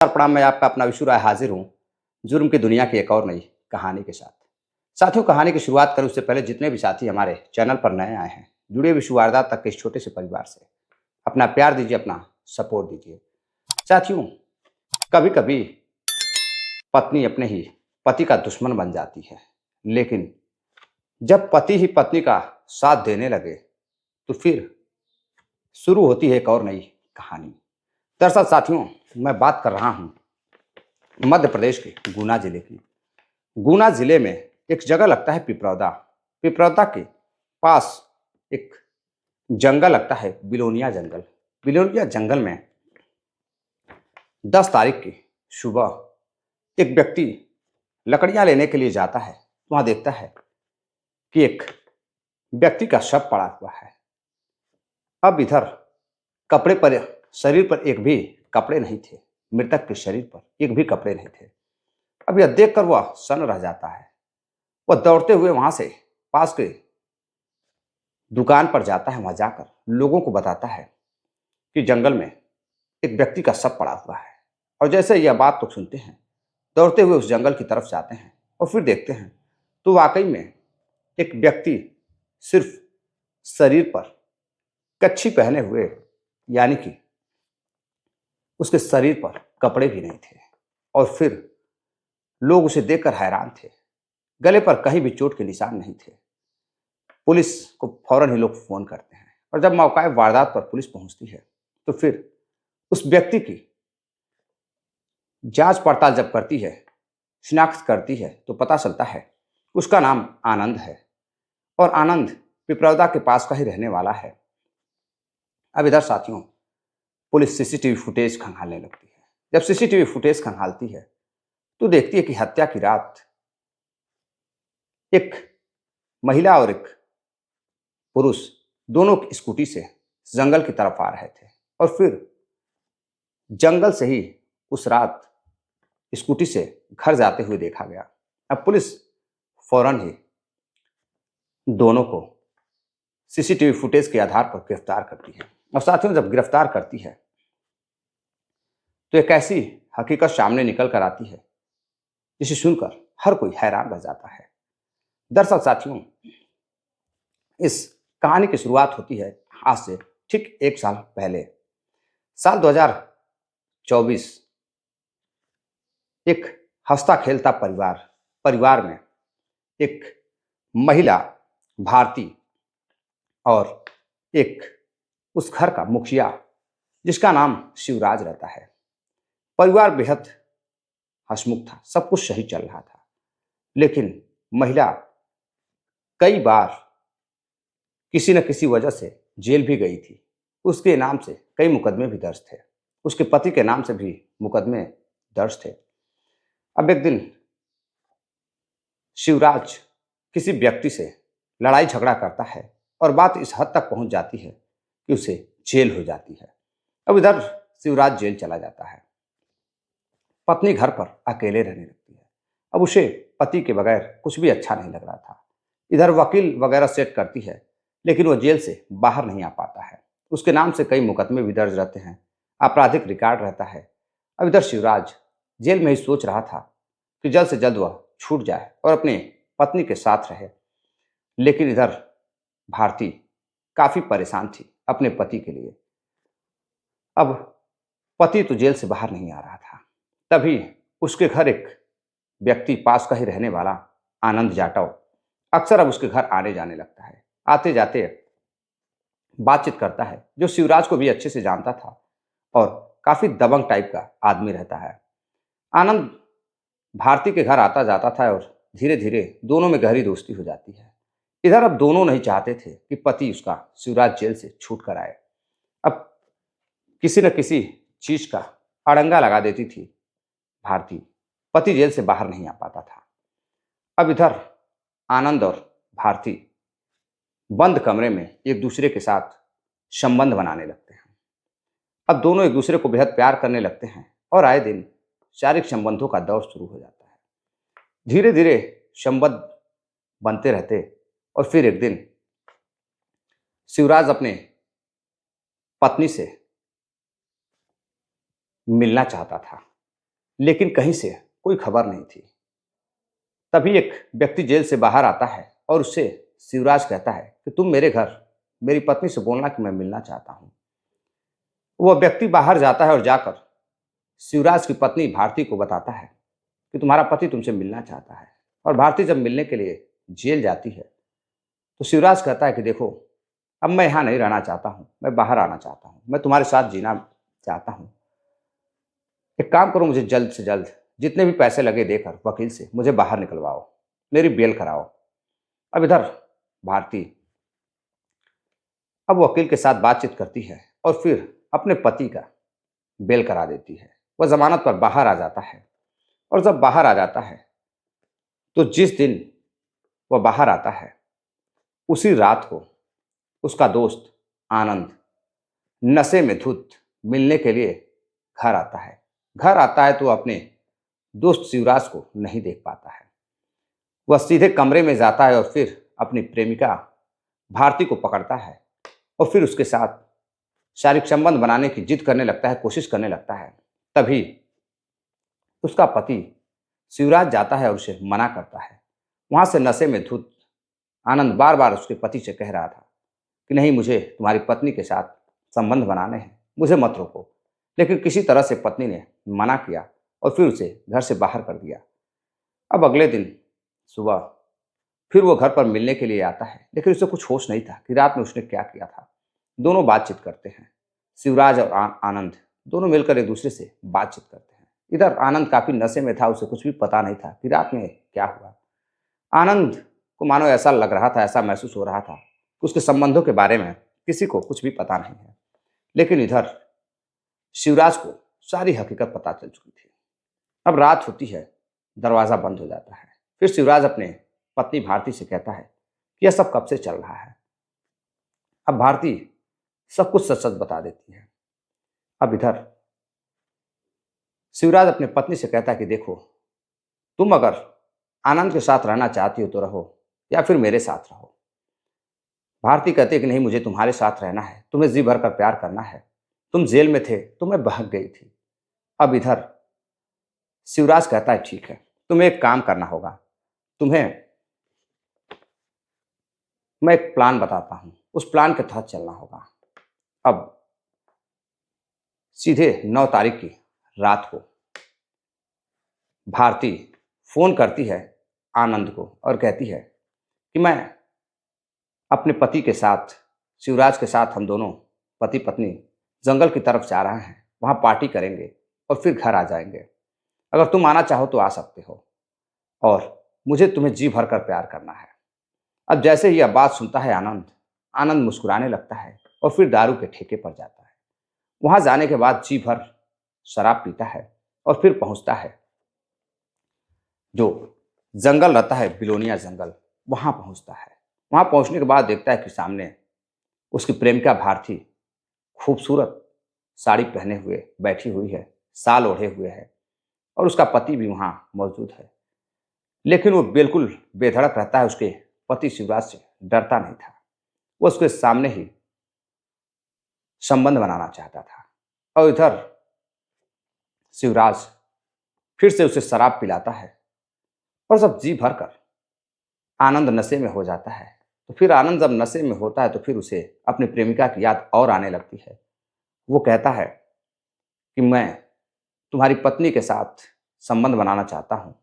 प्रणाम। मैं आपका अपना विशु राय हाजिर हूँ जुर्म की दुनिया की एक और नई कहानी के साथ। साथियों, कहानी की शुरुआत करें उससे पहले जितने भी साथी हमारे चैनल पर नए आए हैं, जुड़े विशु वारदात तक के इस छोटे से परिवार से अपना प्यार दीजिए, अपना सपोर्ट दीजिए। साथियों, कभी कभी पत्नी अपने ही पति का दुश्मन बन जाती है, लेकिन जब पति ही पत्नी का साथ देने लगे तो फिर शुरू होती है एक और नई कहानी। दरअसल साथियों, मैं बात कर रहा हूँ मध्य प्रदेश के गुना जिले की। गुना जिले में एक जगह लगता है पिपरौदा। पिपरौदा के पास एक जंगल लगता है, बिलोनिया जंगल। बिलोनिया जंगल में 10 तारीख की सुबह एक व्यक्ति लकड़ियां लेने के लिए जाता है। वहां देखता है कि एक व्यक्ति का शव पड़ा हुआ है। अब इधर कपड़े पर, शरीर पर एक भी कपड़े नहीं थे। मृतक के शरीर पर एक भी कपड़े नहीं थे। अब यह देखकर वह सन्न रह जाता है। वह दौड़ते हुए वहां से पास के दुकान पर जाता है। वहां जाकर लोगों को बताता है कि जंगल में एक व्यक्ति का शव पड़ा हुआ है। और जैसे यह बात तो सुनते हैं, दौड़ते हुए उस जंगल की तरफ जाते हैं और फिर देखते हैं तो वाकई में एक व्यक्ति सिर्फ शरीर पर कच्छी पहने हुए, यानी कि उसके शरीर पर कपड़े भी नहीं थे। और फिर लोग उसे देखकर हैरान थे। गले पर कहीं भी चोट के निशान नहीं थे। पुलिस को फौरन ही लोग फोन करते हैं और जब मौका वारदात पर पुलिस पहुंचती है तो फिर उस व्यक्ति की जांच पड़ताल जब करती है, शिनाख्त करती है, तो पता चलता है उसका नाम आनंद है और आनंद पिपरौदा के पास का ही रहने वाला है। अब इधर साथियों, पुलिस सीसीटीवी फुटेज खंगालने लगती है। जब सीसीटीवी फुटेज खंगालती है तो देखती है कि हत्या की रात एक महिला और एक पुरुष दोनों स्कूटी से जंगल की तरफ आ रहे थे और फिर जंगल से ही उस रात स्कूटी से घर जाते हुए देखा गया। अब पुलिस फौरन ही दोनों को सीसीटीवी फुटेज के आधार पर गिरफ्तार करती है। और साथियों, जब गिरफ्तार करती है तो एक ऐसी हकीकत सामने निकल कर आती है जिसे सुनकर हर कोई हैरान रह जाता है। दरअसल साथियों, इस कहानी की शुरुआत होती है आज से ठीक 1 साल पहले। साल 2024। एक हंसता खेलता परिवार में एक महिला भारती और एक उस घर का मुखिया जिसका नाम शिवराज रहता है। परिवार बेहद हंसमुख था, सब कुछ सही चल रहा था, लेकिन महिला कई बार किसी न किसी वजह से जेल भी गई थी। उसके नाम से कई मुकदमे भी दर्ज थे, उसके पति के नाम से भी मुकदमे दर्ज थे। अब एक दिन शिवराज किसी व्यक्ति से लड़ाई झगड़ा करता है और बात इस हद तक पहुंच जाती है कि उसे जेल हो जाती है। अब इधर शिवराज जेल चला जाता है। पत्नी घर पर अकेले रहने लगती है। अब उसे पति के बगैर कुछ भी अच्छा नहीं लग रहा था। इधर वकील वगैरह सेट करती है, लेकिन वो जेल से बाहर नहीं आ पाता है। उसके नाम से कई मुकदमे भी दर्ज रहते हैं, आपराधिक रिकॉर्ड रहता है। अब इधर शिवराज जेल में ही सोच रहा था कि जल्द से जल्द वह छूट जाए और अपने पत्नी के साथ रहे। लेकिन इधर भारती काफी परेशान थी अपने पति के लिए। अब पति तो जेल से बाहर नहीं आ रहा था। तभी उसके घर एक व्यक्ति पास का ही रहने वाला आनंद जाटव अक्सर अब उसके घर आने जाने लगता है। आते जाते बातचीत करता है, जो शिवराज को भी अच्छे से जानता था और काफी दबंग टाइप का आदमी रहता है। आनंद भारती के घर आता जाता था और धीरे धीरे दोनों में गहरी दोस्ती हो जाती है। इधर अब दोनों नहीं चाहते थे कि पति उसका शिवराज जेल से छूट कर आए। अब किसी न किसी चीज का अड़ंगा लगा देती थी भारती। पति जेल से बाहर नहीं आ पाता था। अब इधर आनंद और भारती बंद कमरे में एक दूसरे के साथ संबंध बनाने लगते हैं। अब दोनों एक दूसरे को बेहद प्यार करने लगते हैं और आए दिन शारीरिक संबंधों का दौर शुरू हो जाता है। धीरे धीरे संबंध बनते रहते और फिर एक दिन शिवराज अपने पत्नी से मिलना चाहता था। लेकिन कहीं से कोई खबर नहीं थी। तभी एक व्यक्ति जेल से बाहर आता है और उससे शिवराज कहता है कि तुम मेरे घर मेरी पत्नी से बोलना कि मैं मिलना चाहता हूँ। वह व्यक्ति बाहर जाता है और जाकर शिवराज की पत्नी भारती को बताता है कि तुम्हारा पति तुमसे मिलना चाहता है। और भारती जब मिलने के लिए जेल जाती है तो शिवराज कहता है कि देखो, अब मैं यहाँ नहीं रहना चाहता हूँ, मैं बाहर आना चाहता हूँ, मैं तुम्हारे साथ जीना चाहता हूँ। एक काम करो, मुझे जल्द से जल्द जितने भी पैसे लगे देकर वकील से मुझे बाहर निकलवाओ, मेरी बेल कराओ। अब इधर भारती अब वकील के साथ बातचीत करती है और फिर अपने पति का बेल करा देती है। वह जमानत पर बाहर आ जाता है। और जब बाहर आ जाता है तो जिस दिन वह बाहर आता है उसी रात को उसका दोस्त आनंद नशे में धुत मिलने के लिए घर आता है। घर आता है तो अपने दोस्त शिवराज को नहीं देख पाता है। वह सीधे कमरे में जाता है और फिर अपनी प्रेमिका भारती को पकड़ता है और फिर उसके साथ शारीरिक संबंध बनाने की जिद करने लगता है, कोशिश करने लगता है। तभी उसका पति शिवराज जाता है और उसे मना करता है। वहां से नशे में धुत आनंद बार बार उसके पति से कह रहा था कि नहीं, मुझे तुम्हारी पत्नी के साथ संबंध बनाने हैं, मुझे मत रोको। लेकिन किसी तरह से पत्नी ने मना किया और फिर उसे घर से बाहर कर दिया। अब अगले दिन सुबह फिर वो घर पर मिलने के लिए आता है, लेकिन उसे कुछ होश नहीं था कि रात में उसने क्या किया था। दोनों बातचीत करते हैं, शिवराज और आनंद दोनों मिलकर एक दूसरे से बातचीत करते हैं। इधर आनंद काफी नशे में था, उसे कुछ भी पता नहीं था कि रात में क्या हुआ। आनंद को मानो ऐसा लग रहा था, ऐसा महसूस हो रहा था कि उसके संबंधों के बारे में किसी को कुछ भी पता नहीं है। लेकिन इधर शिवराज को सारी हकीकत पता चल चुकी थी। अब रात होती है, दरवाजा बंद हो जाता है। फिर शिवराज अपने पत्नी भारती से कहता है कि यह सब कब से चल रहा है। अब भारती सब कुछ सच सच बता देती है। अब इधर शिवराज अपने पत्नी से कहता है कि देखो, तुम अगर आनंद के साथ रहना चाहती हो तो रहो या फिर मेरे साथ रहो। भारती कहती है कि नहीं, मुझे तुम्हारे साथ रहना है, तुम्हें जी भर कर प्यार करना है। तुम जेल में थे तो मैं भाग गई थी। अब इधर शिवराज कहता है ठीक है, तुम्हें एक काम करना होगा, तुम्हें मैं एक प्लान बताता हूं, उस प्लान के तहत चलना होगा। अब सीधे 9 तारीख की रात को भारती फोन करती है आनंद को और कहती है कि मैं अपने पति के साथ, शिवराज के साथ, हम दोनों पति पत्नी जंगल की तरफ जा रहे हैं, वहां पार्टी करेंगे और फिर घर आ जाएंगे। अगर तुम आना चाहो तो आ सकते हो और मुझे तुम्हें जी भर कर प्यार करना है। अब जैसे ही यह बात सुनता है आनंद, आनंद मुस्कुराने लगता है और फिर दारू के ठेके पर जाता है। वहां जाने के बाद जी भर शराब पीता है और फिर पहुंचता है जो जंगल रहता है, बिलोनिया जंगल, वहां पहुंचता है। वहां पहुंचने के बाद देखता है कि सामने उसकी प्रेमिका भारती खूबसूरत साड़ी पहने हुए बैठी हुई है, साल ओढ़े हुए है और उसका पति भी वहां मौजूद है। लेकिन वो बिल्कुल बेधड़क रहता है, उसके पति शिवराज से डरता नहीं था। वो उसके सामने ही संबंध बनाना चाहता था। और इधर शिवराज फिर से उसे शराब पिलाता है और जब जी भर कर आनंद नशे में हो जाता है तो फिर आनंद जब नशे में होता है तो फिर उसे अपनी प्रेमिका की याद और आने लगती है। वो कहता है कि मैं तुम्हारी पत्नी के साथ संबंध बनाना चाहता हूँ,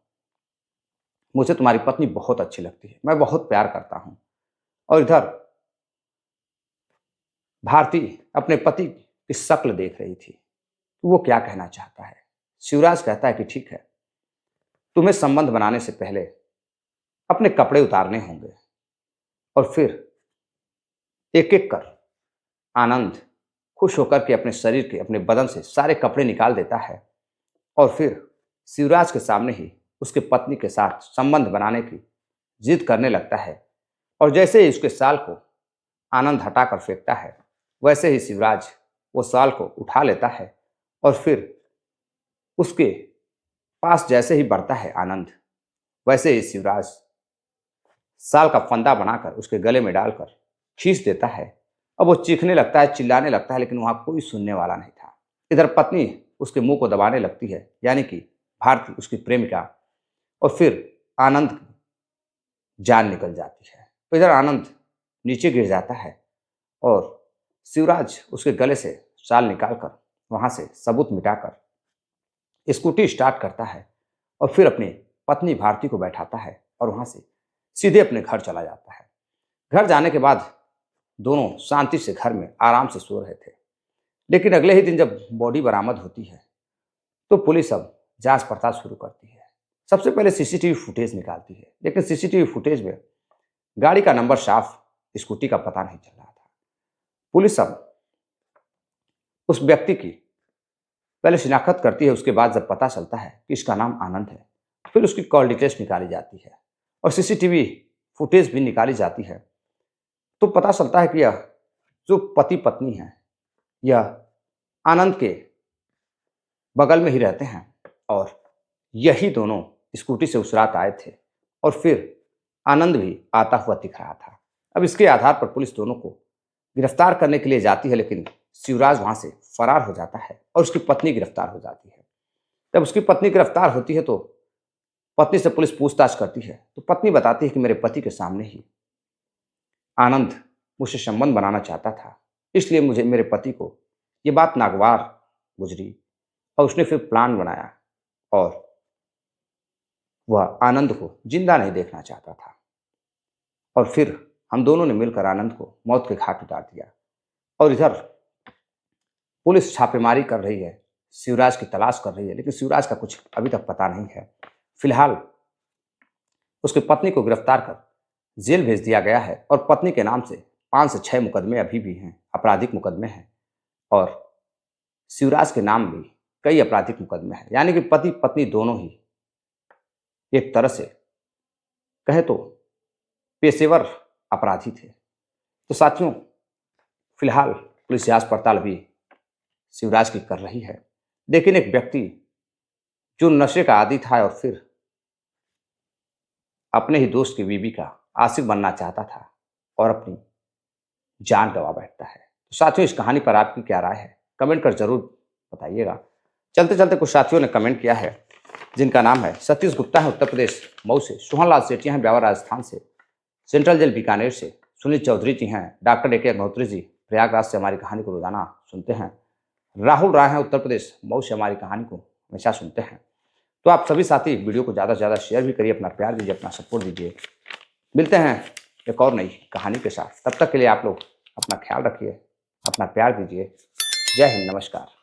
मुझे तुम्हारी पत्नी बहुत अच्छी लगती है, मैं बहुत प्यार करता हूँ। और इधर भारती अपने पति की शक्ल देख रही थी, वो क्या कहना चाहता है। शिवराज कहता है कि ठीक है, तुम्हें संबंध बनाने से पहले अपने कपड़े उतारने होंगे। और फिर एक एक कर आनंद खुश होकर के अपने शरीर के, अपने बदन से सारे कपड़े निकाल देता है और फिर शिवराज के सामने ही उसके पत्नी के साथ संबंध बनाने की जिद करने लगता है। और जैसे ही उसके साल को आनंद हटाकर फेंकता है, वैसे ही शिवराज वो साल को उठा लेता है और फिर उसके पास जैसे ही बढ़ता है आनंद, वैसे ही शिवराज साल का फंदा बनाकर उसके गले में डालकर खींच देता है। अब वो चीखने लगता है, चिल्लाने लगता है, लेकिन वहां कोई सुनने वाला नहीं था। इधर पत्नी उसके मुंह को दबाने लगती है, यानी कि भारती उसकी प्रेमिका और फिर आनंद की जान निकल जाती है। तो इधर आनंद नीचे गिर जाता है और शिवराज उसके गले से शाल निकालकर वहां से सबूत मिटाकर स्कूटी स्टार्ट करता है और फिर अपनी पत्नी भारती को बैठाता है और वहां से सीधे अपने घर चला जाता है। घर जाने के बाद दोनों शांति से घर में आराम से सो रहे थे, लेकिन अगले ही दिन जब बॉडी बरामद होती है तो पुलिस अब जांच पड़ताल शुरू करती है। सबसे पहले सीसीटीवी फुटेज निकालती है, लेकिन सीसीटीवी फुटेज में गाड़ी का नंबर साफ, स्कूटी का पता नहीं चल रहा था। पुलिस अब उस व्यक्ति की पहले शिनाख्त करती है, उसके बाद जब पता चलता है कि इसका नाम आनंद है, फिर उसकी कॉल डिटेल्स निकाली जाती है और सीसीटीवी फुटेज भी निकाली जाती है। तो पता चलता है कि यह जो पति पत्नी है यह आनंद के बगल में ही रहते हैं और यही दोनों स्कूटी से उस रात आए थे और फिर आनंद भी आता हुआ दिख रहा था। अब इसके आधार पर पुलिस दोनों को गिरफ्तार करने के लिए जाती है, लेकिन शिवराज वहां से फरार हो जाता है और उसकी पत्नी गिरफ्तार हो जाती है। जब उसकी पत्नी गिरफ्तार होती है तो पत्नी से पुलिस पूछताछ करती है, तो पत्नी बताती है कि मेरे पति के सामने ही आनंद मुझसे संबंध बनाना चाहता था, इसलिए मुझे मेरे पति को ये बात नागवार गुजरी और उसने फिर प्लान बनाया और वह आनंद को जिंदा नहीं देखना चाहता था और फिर हम दोनों ने मिलकर आनंद को मौत के घाट उतार दिया। और इधर पुलिस छापेमारी कर रही है, शिवराज की तलाश कर रही है, लेकिन शिवराज का कुछ अभी तक पता नहीं है। फिलहाल उसकी पत्नी को गिरफ्तार कर जेल भेज दिया गया है और पत्नी के नाम से 5 से 6 मुकदमे अभी भी हैं, आपराधिक मुकदमे हैं, और शिवराज के नाम भी कई आपराधिक मुकदमे हैं। यानी कि पति पत्नी दोनों ही एक तरह से कहे तो पेशेवर अपराधी थे। तो साथियों, फिलहाल पुलिस जांच पड़ताल भी शिवराज की कर रही है, लेकिन एक व्यक्ति जो नशे का आदी था और फिर अपने ही दोस्त की बीवी का आशिक बनना चाहता था और अपनी जान गंवा बैठता है। तो साथियों, इस कहानी पर आपकी क्या राय है, कमेंट कर जरूर बताइएगा। चलते चलते कुछ साथियों ने कमेंट किया है, जिनका नाम है सतीश गुप्ता है उत्तर प्रदेश मऊ से, सोहनलाल सेठिया हैं ब्यावर राजस्थान से, सेंट्रल जेल बीकानेर से, सुनील चौधरी जी हैं, डॉक्टर ए के अग्निहोत्री जी प्रयागराज से हमारी कहानी को रोजाना सुनते हैं, राहुल राय हैं उत्तर प्रदेश मऊ से हमारी कहानी को हमेशा सुनते हैं। तो आप सभी साथी वीडियो को ज़्यादा से ज़्यादा शेयर भी करिए, अपना प्यार दीजिए, अपना सपोर्ट दीजिए। मिलते हैं एक और नई कहानी के साथ, तब तक के लिए आप लोग अपना ख्याल रखिए, अपना प्यार दीजिए। जय हिंद, नमस्कार।